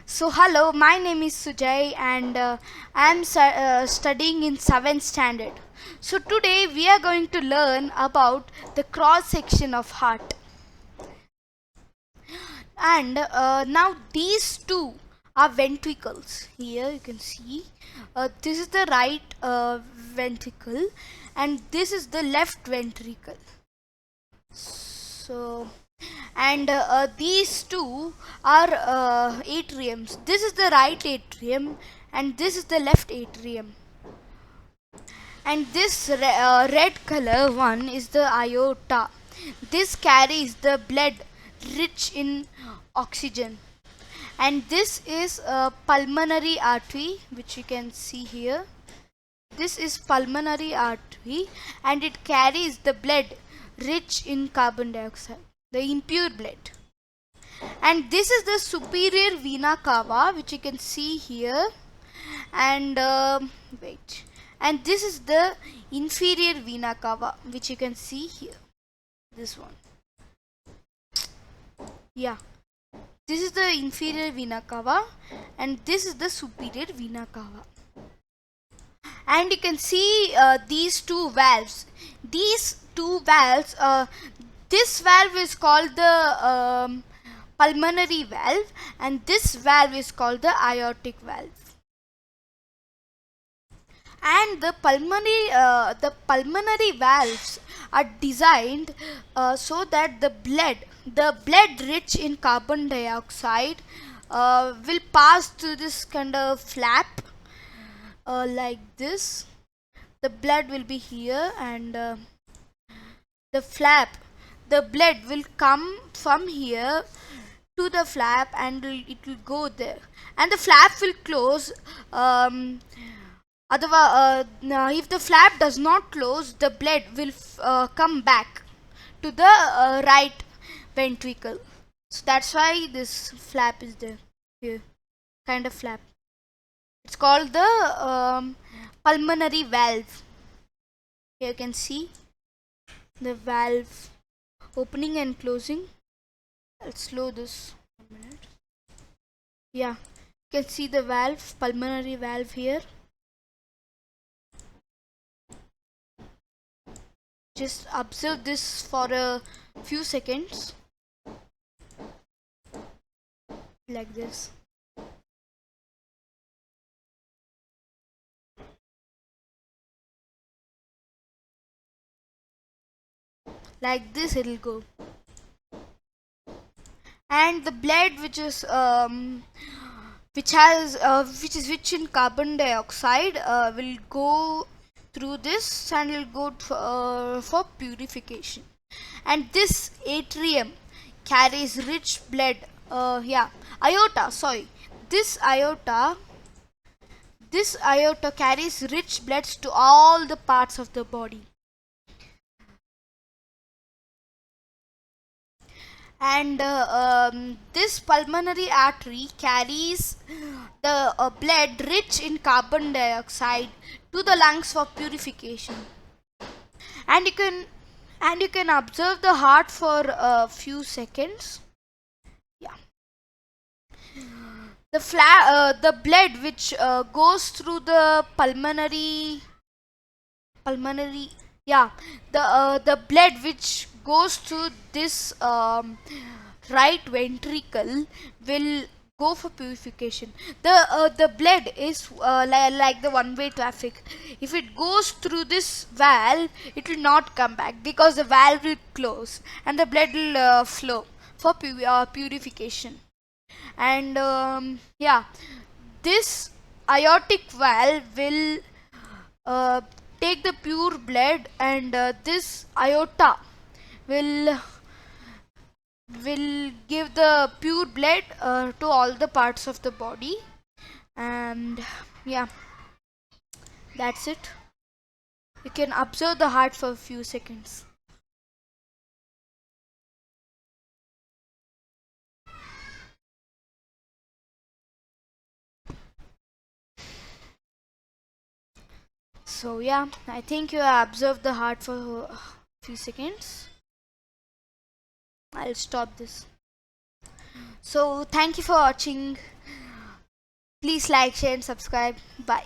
So, hello, my name is Sujay and I'm studying in 7th standard. So, today we are going to learn about the cross section of heart. And now these two are ventricles. Here you can see this is the right ventricle and this is the left ventricle. So, and these two are atriums. This is the right atrium and this is the left atrium. And this red color one is the aorta. This carries the blood rich in oxygen. And this is a pulmonary artery, which you can see here. This is pulmonary artery and it carries the blood rich in carbon dioxide, the impure blood. And this is the superior vena cava, which you can see here. And wait, and this is the inferior vena cava, which you can see here. This one, yeah. This is the inferior vena cava, and this is the superior vena cava. And you can see these two valves. These two valves. This valve is called the pulmonary valve, and this valve is called the aortic valve. And the pulmonary valves are designed so that the blood rich in carbon dioxide will pass through this kind of flap like this. The blood will be here and the flap, the blood will come from here to the flap and it will go there, and the flap will close. Otherwise, if the flap does not close, the blood will come back to the right ventricle. So that's why this flap is there here, kind of flap. It's called the pulmonary valve. Here you can see the valve opening and closing. I'll slow this a minute. Yeah, you can see the valve, pulmonary valve here. Just observe this for a few seconds, like this. Like this it'll go. And the blood which is which is rich in carbon dioxide will go through this and will go for purification. And this atrium carries rich blood. Aorta, sorry. This aorta carries rich bloods to all the parts of the body. And this pulmonary artery carries the blood rich in carbon dioxide to the lungs for purification. And you can observe the heart for a few seconds. Yeah, the blood which goes through the pulmonary yeah, the blood which goes through this right ventricle will go for purification. The blood is like the one way traffic. If it goes through this valve, it will not come back because the valve will close and the blood will flow for purification. And yeah, this aortic valve will uh, take the pure blood, and this aorta will give the pure blood to all the parts of the body. And yeah, that's it. You can observe the heart for a few seconds. So yeah, I think you have observed the heart for a few seconds. I'll stop this. So thank you for watching. Please like, share and subscribe. Bye.